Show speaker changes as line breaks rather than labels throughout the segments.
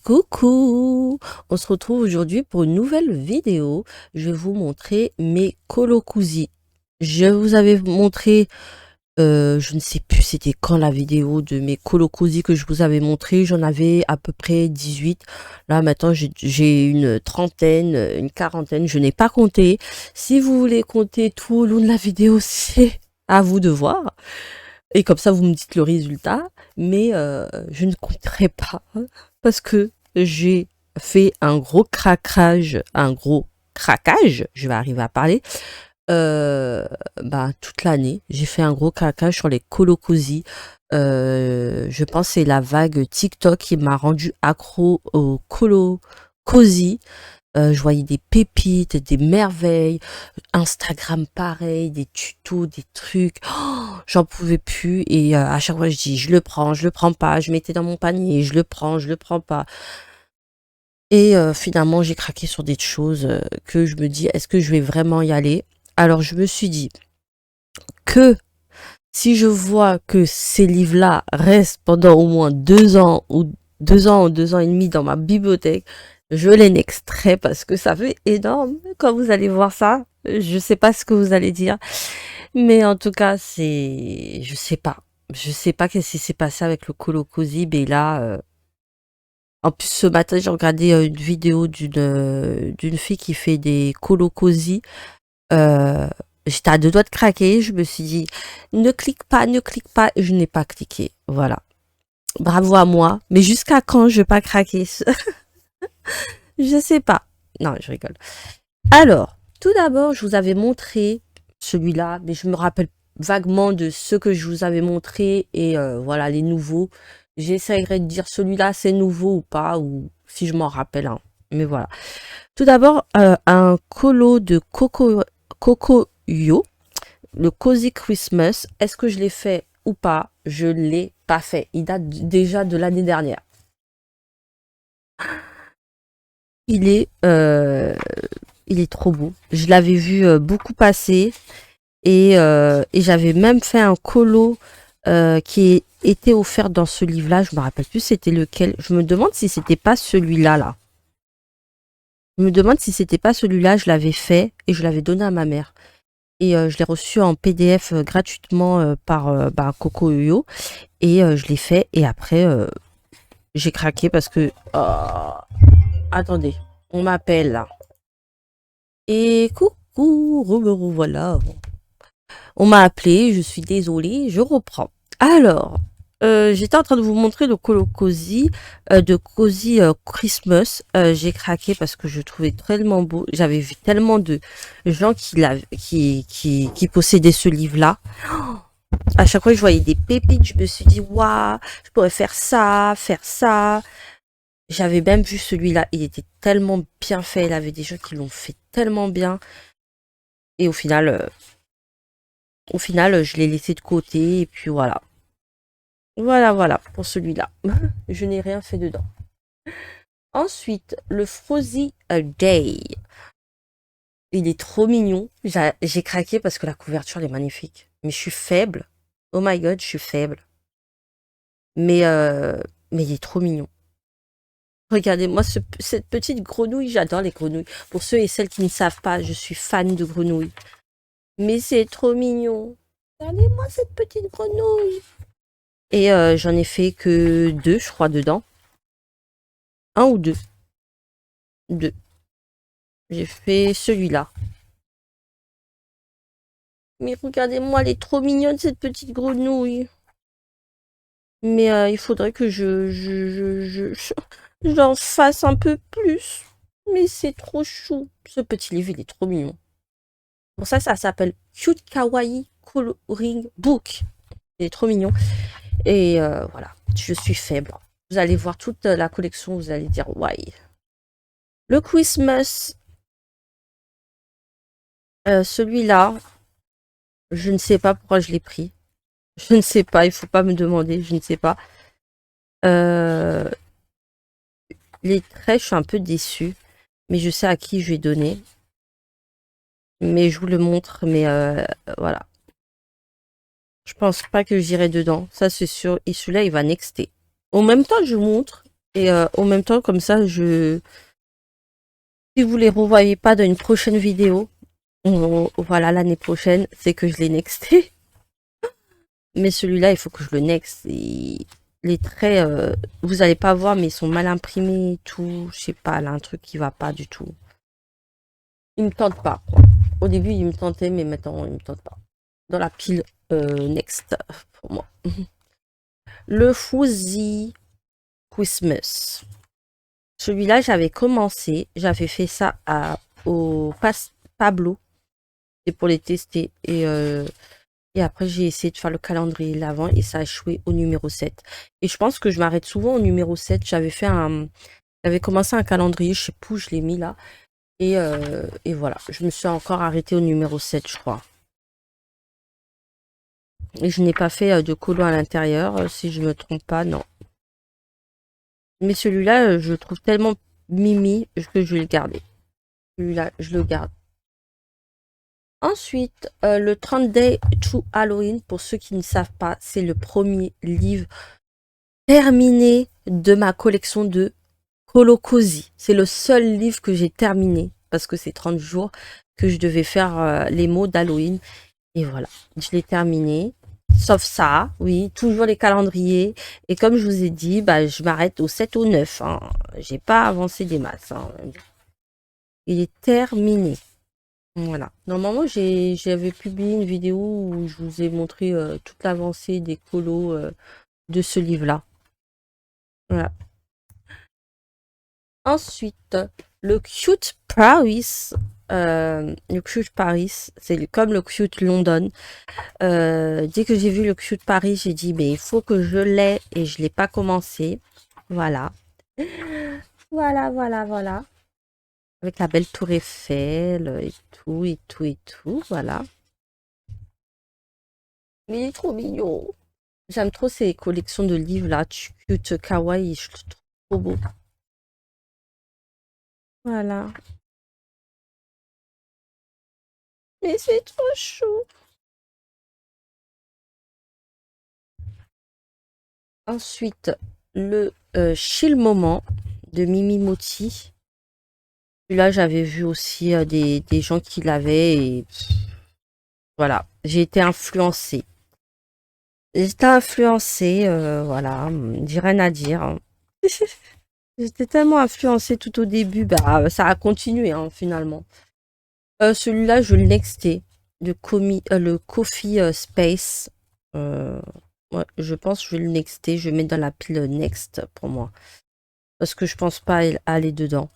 Coucou! On se retrouve aujourd'hui pour une nouvelle vidéo. Je vais vous montrer mes colocosi. Je vous avais montré, je ne sais plus c'était quand la vidéo de mes colocosi que je vous avais montré. J'en avais à peu près 18. Là maintenant j'ai une trentaine, une quarantaine. Je n'ai pas compté. Si vous voulez compter tout au long de la vidéo, c'est à vous de voir. Et comme ça, vous me dites le résultat. Mais je ne compterai pas parce que j'ai fait un gros craquage, je vais arriver à parler, toute l'année. J'ai fait un gros craquage sur les colocosi. Je pense que c'est la vague TikTok qui m'a rendu accro aux colocosi. Je voyais des pépites, des merveilles, Instagram pareil, des tutos, des trucs. Oh, j'en pouvais plus et à chaque fois je dis je le prends pas, je mettais dans mon panier, je le prends pas. Et finalement j'ai craqué sur des choses que je me dis est-ce que je vais vraiment y aller? Alors je me suis dit que si je vois que ces livres-là restent pendant au moins 2 ans ou 2 ans ou 2 ans et demi dans ma bibliothèque, je les n'extrais parce que ça fait énorme. Quand vous allez voir ça, je sais pas ce que vous allez dire, mais en tout cas, c'est, je sais pas. Je sais pas qu'est-ce qui s'est passé avec le colocosi, mais là, en plus ce matin, j'ai regardé une vidéo d'une fille qui fait des colocosi. Euh, J'étais à 2 doigts de craquer. Je me suis dit, ne clique pas, ne clique pas. Je n'ai pas cliqué. Voilà. Bravo à moi. Mais jusqu'à quand je vais pas craquer? Je sais pas. Non, je rigole. Alors, tout d'abord, je vous avais montré celui-là, mais je me rappelle vaguement de ce que je vous avais montré et voilà, les nouveaux. J'essayerai de dire celui-là c'est nouveau ou pas, ou si je m'en rappelle un. Mais voilà. Tout d'abord, un colo de Coco Yo, le Cozy Christmas. Est-ce que je l'ai fait ou pas? Je l'ai pas fait. Il date déjà de l'année dernière. Il est, euh, il est trop beau. Je l'avais vu beaucoup passer et j'avais même fait un colo qui était offert dans ce livre-là. Je me rappelle plus c'était lequel. Je me demande si c'était pas celui-là là. Je me demande si c'était pas celui-là. Je l'avais fait et je l'avais donné à ma mère. Et je l'ai reçu en PDF gratuitement par Coco Yo et je l'ai fait et après j'ai craqué parce que attendez, on m'appelle là. Et coucou, me revoilà. On m'a appelé, je suis désolée, je reprends. Alors, j'étais en train de vous montrer le colocosi de Cozy Christmas. J'ai craqué parce que je trouvais tellement beau. J'avais vu tellement de gens qui possédaient ce livre-là. À chaque fois que je voyais des pépites, je me suis dit, waouh, je pourrais faire ça, faire ça. J'avais même vu celui-là, il était tellement bien fait, il avait des gens qui l'ont fait tellement bien. Et au final, je l'ai laissé de côté, et puis voilà. Voilà, pour celui-là. Je n'ai rien fait dedans. Ensuite, le Frozy A Day. Il est trop mignon. J'ai craqué parce que la couverture elle est magnifique. Mais je suis faible. Oh my god, je suis faible. Mais, euh, mais il est trop mignon. Regardez-moi cette petite grenouille. J'adore les grenouilles. Pour ceux et celles qui ne savent pas, je suis fan de grenouilles. Mais c'est trop mignon. Regardez-moi cette petite grenouille. Et j'en ai fait que 2, je crois, dedans. Un ou deux. 2. J'ai fait celui-là. Mais regardez-moi, elle est trop mignonne, cette petite grenouille. Mais il faudrait que j'en fasse un peu plus. Mais c'est trop chou. Ce petit livre, il est trop mignon. Pour ça, ça s'appelle Cute Kawaii Coloring Book. Il est trop mignon. Et voilà, je suis faible. Vous allez voir toute la collection, vous allez dire why. Le Christmas, celui-là, je ne sais pas pourquoi je l'ai pris. Je ne sais pas, il faut pas me demander, je ne sais pas. Euh, les traits, je suis un peu déçue, mais je sais à qui je vais donner. Mais je vous le montre, mais voilà. Je pense pas que j'irai dedans, ça c'est sûr. Et celui-là, il va nexter. En même temps, je vous montre. Et en même temps, comme ça, si vous les revoyez pas dans une prochaine vidéo, voilà, l'année prochaine, c'est que je l'ai nexté. Mais celui-là, il faut que je le next. Les traits, vous allez pas voir, mais ils sont mal imprimés et tout. Je sais pas, là, un truc qui va pas du tout. Il me tente pas, quoi. Au début, il me tentait, mais maintenant, il me tente pas. Dans la pile next, pour moi. Le Fuzzy Christmas. Celui-là, j'avais commencé. J'avais fait ça au Pablo. Et pour les tester. Et après, j'ai essayé de faire le calendrier l'avant et ça a échoué au numéro 7. Et je pense que je m'arrête souvent au numéro 7. J'avais commencé un calendrier, je sais plus où je l'ai mis là. Et voilà, je me suis encore arrêtée au numéro 7, je crois. Et je n'ai pas fait de colo à l'intérieur, si je me trompe pas, non. Mais celui-là, je le trouve tellement mimi que je vais le garder. Celui-là, je le garde. Ensuite, le 30 Day to Halloween, pour ceux qui ne savent pas, c'est le premier livre terminé de ma collection de Colocosi. C'est le seul livre que j'ai terminé parce que c'est 30 jours que je devais faire les mots d'Halloween. Et voilà, je l'ai terminé. Sauf ça, oui, toujours les calendriers. Et comme je vous ai dit, bah, je m'arrête au 7 au 9. Hein. J'ai pas avancé des masses. Hein. Il est terminé. Voilà. Normalement, j'avais publié une vidéo où je vous ai montré toute l'avancée des colos de ce livre-là. Voilà. Ensuite, le Cute Paris. Le Cute Paris, c'est comme le Cute London. Dès que j'ai vu le Cute Paris, j'ai dit, mais il faut que je l'ai et je l'ai pas commencé. Voilà. Voilà, voilà, voilà. Avec la belle tour Eiffel et tout, et tout, et tout. Voilà. Mais il est trop mignon. J'aime trop ces collections de livres là. Cute Kawaii, je le trouve trop beau. Voilà. Mais c'est trop chou. Ensuite, le Chill Moment de Mimi Moti. Celui-là, j'avais vu aussi des gens qui l'avaient et voilà, j'ai été influencée. J'étais influencée, voilà, j'ai rien à dire. Hein. J'étais tellement influencée tout au début, bah ça a continué hein, finalement. Celui-là, je le nextais, le Coffee Space. Euh, ouais, je pense que je vais le nexter, je vais mettre dans la pile next pour moi. Parce que je pense pas aller dedans.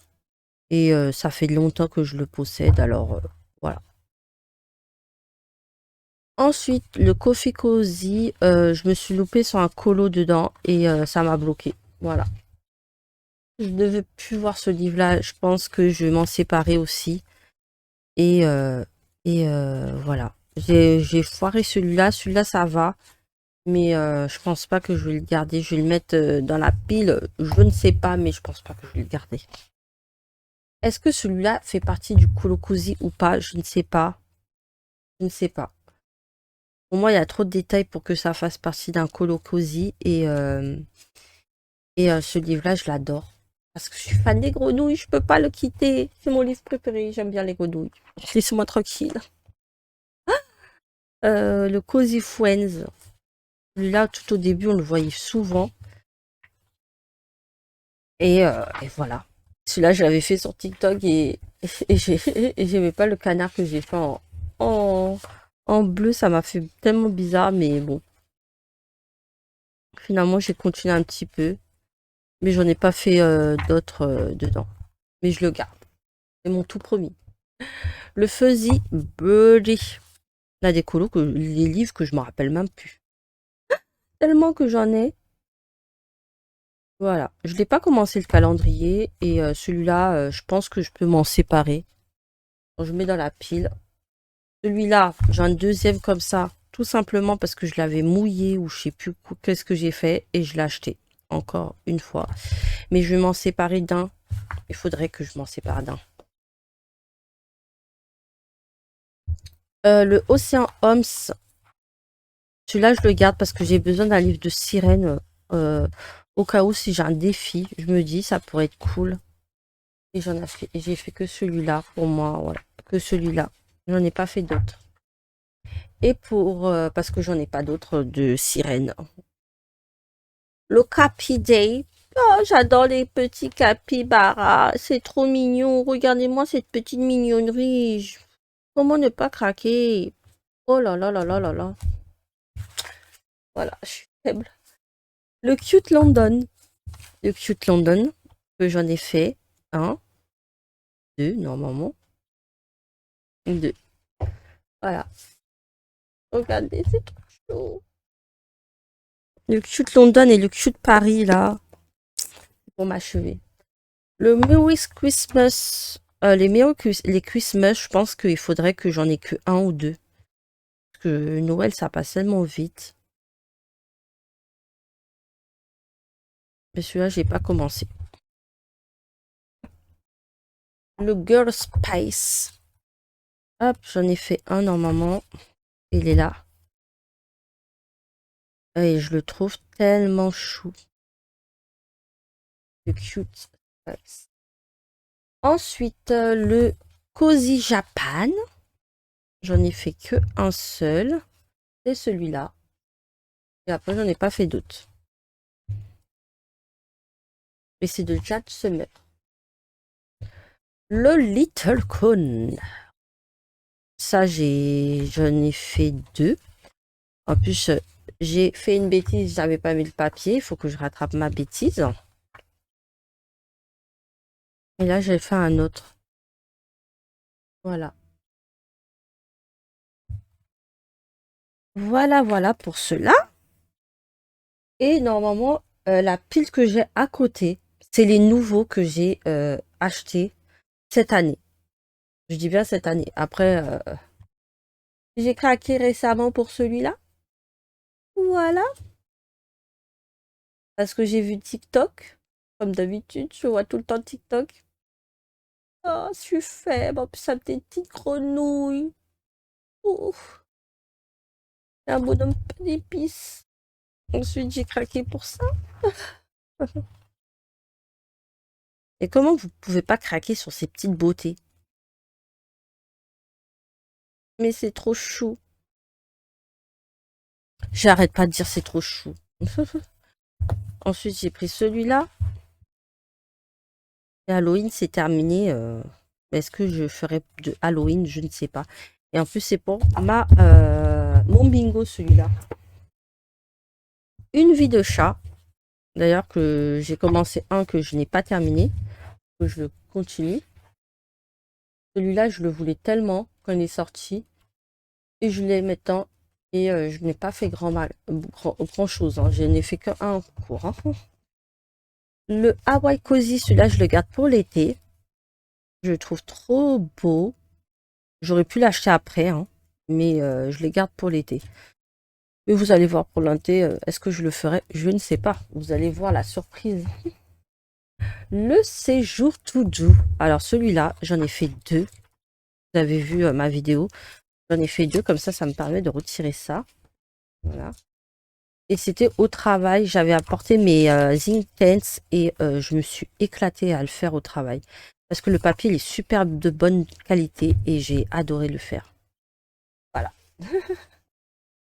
Et ça fait longtemps que je le possède, alors voilà. Ensuite, le Coffee Cozy, je me suis loupée sur un colo dedans et ça m'a bloqué. Voilà. Je ne devais plus voir ce livre-là. Je pense que je vais m'en séparer aussi. Et, euh, et voilà. J'ai foiré celui-là. Celui-là, ça va. Mais je pense pas que je vais le garder. Je vais le mettre dans la pile. Je ne sais pas, mais je pense pas que je vais le garder. Est-ce que celui-là fait partie du colo Cozy ou pas? Je ne sais pas. Je ne sais pas. Pour moi, il y a trop de détails pour que ça fasse partie d'un colo Cozy. Et ce livre-là, je l'adore. Parce que je suis fan des grenouilles, je peux pas le quitter. C'est mon livre préféré, j'aime bien les grenouilles. Laissez-moi tranquille. Le Cozy Friends. Celui-là, tout au début, on le voyait souvent. Et voilà. Celui-là, je l'avais fait sur TikTok et j'aimais pas le canard que j'ai fait en, en bleu. Ça m'a fait tellement bizarre, mais bon. Finalement, j'ai continué un petit peu. Mais j'en ai pas fait d'autres dedans. Mais je le garde. C'est mon tout premier. Le Fuzzy Birdie. Là, des colos, les livres que je me rappelle même plus. Tellement que j'en ai. Voilà. Je n'ai pas commencé le calendrier. Et celui-là, je pense que je peux m'en séparer. Donc, je mets dans la pile. Celui-là, j'ai un deuxième comme ça. Tout simplement parce que je l'avais mouillé ou je sais plus qu'est-ce que j'ai fait. Et je l'ai acheté. Encore une fois. Mais je vais m'en séparer d'un. Il faudrait que je m'en sépare d'un. Le Océan Homs. Celui-là, je le garde parce que j'ai besoin d'un livre de sirène Au cas où, si j'ai un défi, je me dis, ça pourrait être cool. Et j'ai fait que celui-là pour moi, voilà. Que celui-là. J'en ai pas fait d'autres. Et parce que j'en ai pas d'autres de sirène. Le Capi Day. Oh, j'adore les petits capybaras. C'est trop mignon. Regardez-moi cette petite mignonnerie. Comment ne pas craquer? Oh là là là là là là. Voilà, je suis faible. Le Cute London. Le Cute London, que j'en ai fait un, deux, normalement. Deux. Voilà. Regardez, c'est trop chaud. Le Cute London et le Cute Paris, là, pour m'achever. Le Merry Christmas. Les Christmas, je pense qu'il faudrait que j'en ai que un ou deux. Parce que Noël, ça passe tellement vite. Mais celui-là, j'ai pas commencé. Le Girl Spice. Hop, j'en ai fait un normalement. Il est là. Et je le trouve tellement chou. Le Cute Spice. Ensuite, le Cozy Japan. J'en ai fait que un seul. C'est celui-là. Et après, j'en ai pas fait d'autres. Mais c'est de Jack Summer. Le Little Cone. Ça, j'en ai fait deux. En plus, j'ai fait une bêtise, j'avais pas mis le papier. Il faut que je rattrape ma bêtise. Et là, j'ai fait un autre. Voilà. Voilà, voilà pour cela. Et normalement, la pile que j'ai à côté, c'est les nouveaux que j'ai achetés cette année. Je dis bien cette année. Après, j'ai craqué récemment pour celui-là. Voilà. Parce que j'ai vu TikTok. Comme d'habitude, je vois tout le temps TikTok. Oh, je suis faible. En plus, ça me fait une petite grenouille. Ouf. Un bonhomme d'épices. Ensuite, j'ai craqué pour ça. Et comment vous pouvez pas craquer sur ces petites beautés? Mais c'est trop chou. J'arrête pas de dire c'est trop chou. Ensuite, j'ai pris celui-là. Et Halloween, c'est terminé. Est-ce que je ferai de Halloween? Je ne sais pas. Et en plus, c'est pour mon bingo, celui-là. Une vie de chat. D'ailleurs, que j'ai commencé un que je n'ai pas terminé. Que je le continue. Celui-là, je le voulais tellement quand il est sorti. Et je l'ai maintenant. Et je n'ai pas fait grand chose. Hein. Je n'ai fait qu'un en cours. Hein. Le Hawaii Cozy, celui-là, je le garde pour l'été. Je le trouve trop beau. J'aurais pu l'acheter après, hein, mais je les garde pour l'été. Mais vous allez voir pour l'été, est-ce que je le ferai? Je ne sais pas. Vous allez voir la surprise. Le séjour tout doux. Alors celui-là, j'en ai fait deux. Vous avez vu ma vidéo. J'en ai fait deux, comme ça me permet de retirer ça. Voilà. Et c'était au travail. J'avais apporté mes Intense et je me suis éclatée à le faire au travail. Parce que le papier il est super de bonne qualité et j'ai adoré le faire. Voilà.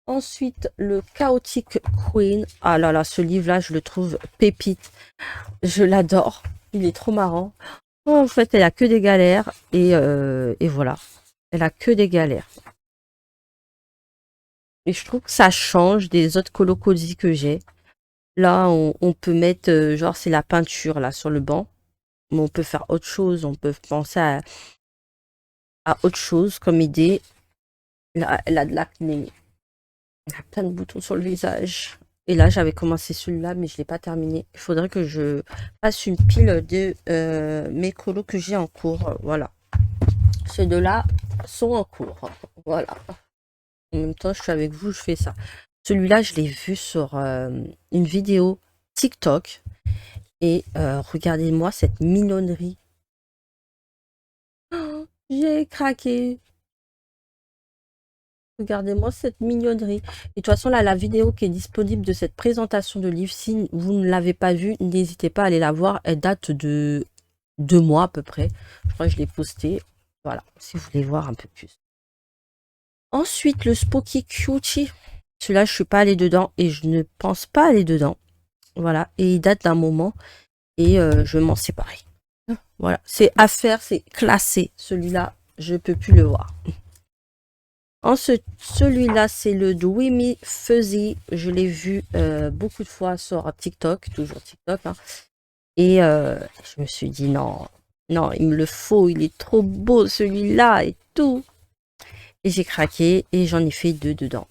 Ensuite, le Chaotic Queen. Ah là là, ce livre-là, je le trouve pépite. Je l'adore. Il est trop marrant. Oh, en fait, elle a que des galères. Et voilà. Elle a que des galères. Et je trouve que ça change des autres colocosi que j'ai. Là, on peut mettre, genre, c'est la peinture, là, sur le banc. Mais on peut faire autre chose. On peut penser à autre chose comme idée. Là, elle a de l'acné. Elle a plein de boutons sur le visage. Et là, j'avais commencé celui-là, mais je ne l'ai pas terminé. Il faudrait que je fasse une pile de mes colos que j'ai en cours. Voilà. Ces deux-là sont en cours. Voilà. En même temps, je suis avec vous, je fais ça. Celui-là, je l'ai vu sur une vidéo TikTok. Et regardez-moi cette mignonnerie. Oh, j'ai craqué. Regardez-moi cette mignonnerie. Et de toute façon, là, la vidéo qui est disponible de cette présentation de livre, si vous ne l'avez pas vue, n'hésitez pas à aller la voir. Elle date de 2 mois à peu près. Je crois que je l'ai postée. Voilà, si vous voulez voir un peu plus. Ensuite, le Spooky Cutie. Celui-là, je suis pas allée dedans et je ne pense pas aller dedans. Voilà, et il date d'un moment et je vais m'en séparer. Voilà, c'est à faire, c'est classé. Celui-là, je peux plus le voir. Ensuite, celui-là, c'est le Dreamy Fuzzy. Je l'ai vu beaucoup de fois sur TikTok, toujours TikTok. Hein. Et je me suis dit, non, non, il me le faut, il est trop beau celui-là et tout. Et j'ai craqué et j'en ai fait 2 dedans.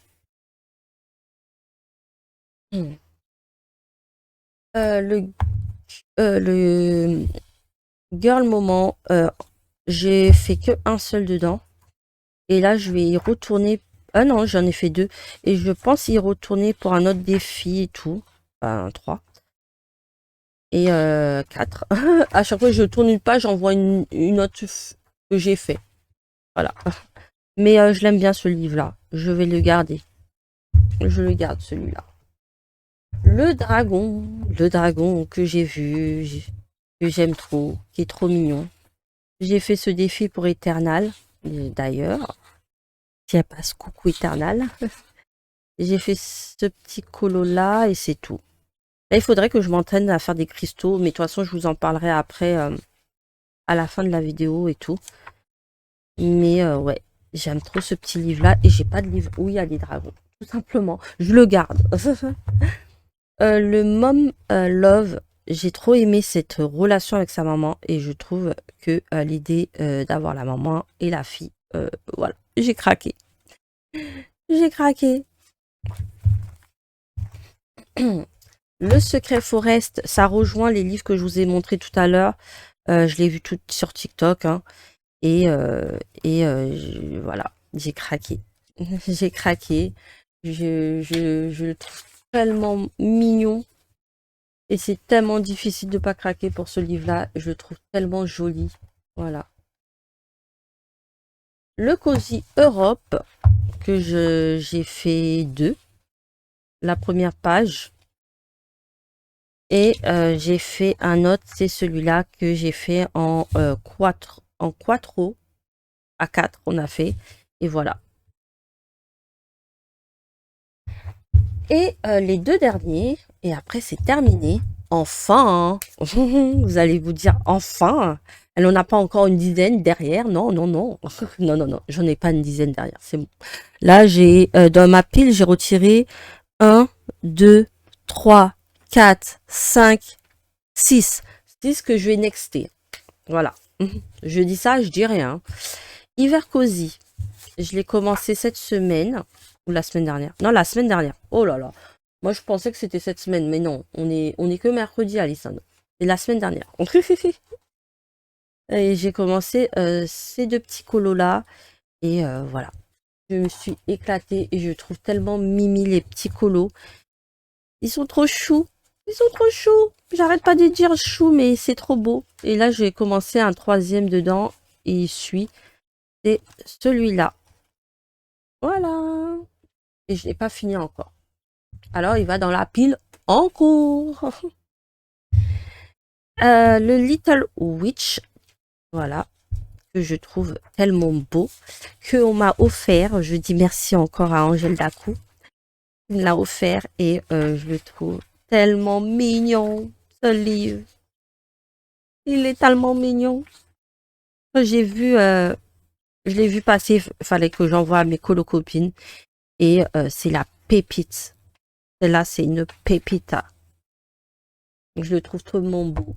Le Girl Moment, j'ai fait que un seul dedans. Et là, je vais y retourner. Ah non, j'en ai fait 2. Et je pense y retourner pour un autre défi et tout. Enfin, 3. Et 4. À chaque fois que je tourne une page, j'en vois une autre que j'ai fait. Voilà. Mais je l'aime bien ce livre-là. Je vais le garder. Je le garde celui-là. Le dragon que j'ai vu, que j'aime trop, qui est trop mignon. J'ai fait ce défi pour Eternal, d'ailleurs. Si elle passe, coucou Eternal. J'ai fait ce petit colo-là et c'est tout. Là, il faudrait que je m'entraîne à faire des cristaux, mais de toute façon, je vous en parlerai après, à la fin de la vidéo et tout. Mais ouais, j'aime trop ce petit livre-là et j'ai pas de livre où il y a des dragons. Tout simplement, je le garde. Le Mom Love, j'ai trop aimé cette relation avec sa maman et je trouve que l'idée d'avoir la maman et la fille, voilà, j'ai craqué. J'ai craqué. Le Secret Forest, ça rejoint les livres que je vous ai montrés tout à l'heure. Je l'ai vu tout sur TikTok. Hein, et voilà, j'ai craqué. J'ai craqué. Je le trouve tellement mignon. Et c'est tellement difficile de pas craquer pour ce livre-là. Je le trouve tellement joli. Voilà. Le Cozy Europe, que j'ai fait 2. La première page. Et j'ai fait un autre, c'est celui-là que j'ai fait en quattro. À 4, on a fait. Et voilà. Et les 2 derniers, et après c'est terminé. Enfin, vous allez vous dire enfin. Elle n'en a pas encore une dizaine derrière. Non, non, non. Non, non, non. J'en ai pas une dizaine derrière. C'est bon. Là, j'ai dans ma pile, j'ai retiré 1, 2, 3, 4, 5, 6. 6 que je vais nexter. Voilà. Je dis ça, je dis rien. Hiver Cozy. Je l'ai commencé cette semaine. Ou la semaine dernière. Non, la semaine dernière. Oh là là. Moi, je pensais que c'était cette semaine. Mais non, on est que mercredi, Alison. C'est la semaine dernière. Et j'ai commencé ces 2 petits colos-là. Et voilà. Je me suis éclatée. Et je trouve tellement mimi les petits colos. Ils sont trop choux. Ils sont trop choux. J'arrête pas de dire chou, mais c'est trop beau. Et là, j'ai commencé un 3e dedans. Et il suit. C'est celui-là. Voilà. Et je l'ai pas fini encore. Alors, il va dans la pile en cours. Le Little Witch, voilà, que je trouve tellement beau, qu'on m'a offert. Je dis merci encore à Angèle Dacou. Il me l'a offert et je le trouve tellement mignon, ce livre. Il est tellement mignon. J'ai vu, je l'ai vu passer, il fallait que j'envoie à mes colocopines. Et c'est la pépite. Celle-là, c'est une pépita. Je le trouve tellement beau.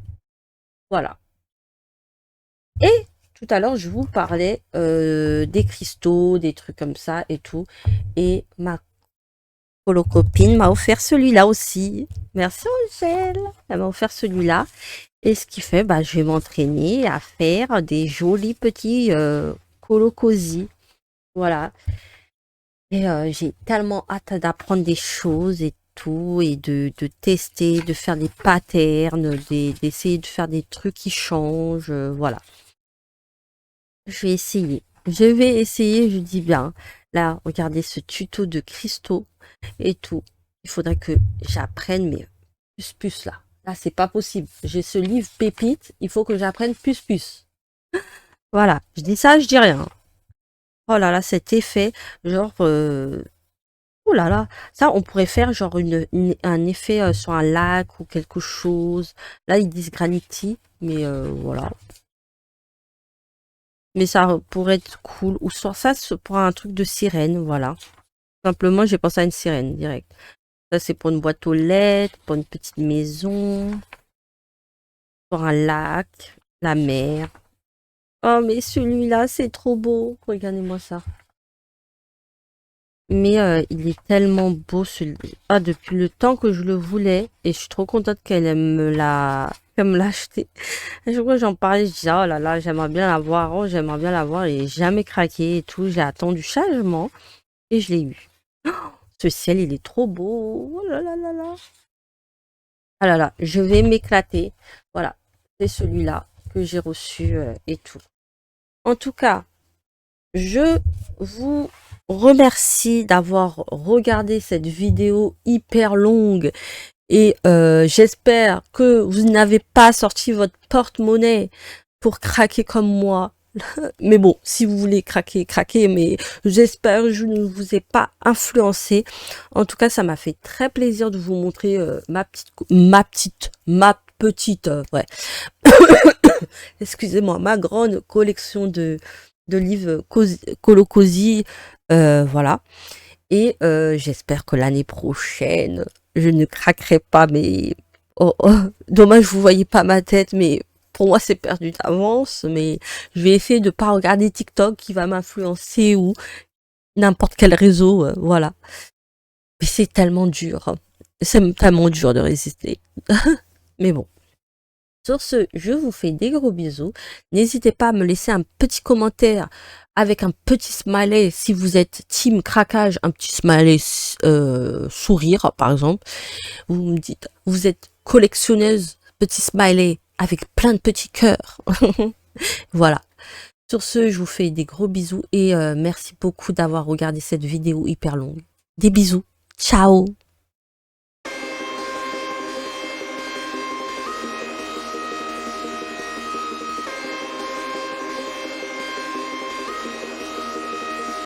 Voilà. Et tout à l'heure, je vous parlais des cristaux, des trucs comme ça et tout. Et ma copine m'a offert celui-là aussi. Merci Angèle. Elle m'a offert celui-là. Et ce qui fait, bah, je vais m'entraîner à faire des jolis petits colocosi. Voilà. Et j'ai tellement hâte d'apprendre des choses et tout, et de tester, de faire des patterns, d'essayer de faire des trucs qui changent. Voilà. Je vais essayer. Je vais essayer, je dis bien. Là, regardez ce tuto de cristaux et tout. Il faudrait que j'apprenne, mais plus là. Là, c'est pas possible. J'ai ce livre pépite, il faut que j'apprenne plus. Voilà, je dis ça, je dis rien. Oh là là, cet effet, genre, oh là là, ça, on pourrait faire genre un effet sur un lac ou quelque chose. Là, ils disent granity, mais voilà. Mais ça pourrait être cool. Ou soit ça, pour un truc de sirène, voilà. Simplement, j'ai pensé à une sirène direct. Ça, c'est pour une boîte aux lettres, pour une petite maison, pour un lac, la mer. Oh, mais celui-là, c'est trop beau. Regardez-moi ça. Mais il est tellement beau celui. Ah, depuis le temps que je le voulais. Et je suis trop contente qu'elle me l'a acheté. À chaque fois que j'en parlais, je disais, oh là là, j'aimerais bien l'avoir. Oh, j'aimerais bien l'avoir. Et jamais craqué et tout. J'ai attendu sagement. Et je l'ai eu. Ce ciel, il est trop beau. Oh là là là là. Ah là là, je vais m'éclater. Voilà, c'est celui-là que j'ai reçu et tout. En tout cas, je vous remercie d'avoir regardé cette vidéo hyper longue et j'espère que vous n'avez pas sorti votre porte-monnaie pour craquer comme moi. Mais bon, si vous voulez craquer, craquez, mais j'espère que je ne vous ai pas influencé. En tout cas, ça m'a fait très plaisir de vous montrer ma petite, ouais. Excusez-moi, ma grande collection de livres Colocosi, voilà. Et j'espère que l'année prochaine, je ne craquerai pas, mais dommage, vous voyez pas ma tête, mais pour moi, c'est perdu d'avance, mais je vais essayer de pas regarder TikTok qui va m'influencer ou n'importe quel réseau, voilà. Mais c'est tellement dur. C'est tellement dur de résister. Mais bon. Sur ce, je vous fais des gros bisous. N'hésitez pas à me laisser un petit commentaire avec un petit smiley si vous êtes team craquage, un petit smiley sourire par exemple. Vous me dites, vous êtes collectionneuse, petit smiley avec plein de petits cœurs. Voilà. Sur ce, je vous fais des gros bisous et merci beaucoup d'avoir regardé cette vidéo hyper longue. Des bisous. Ciao.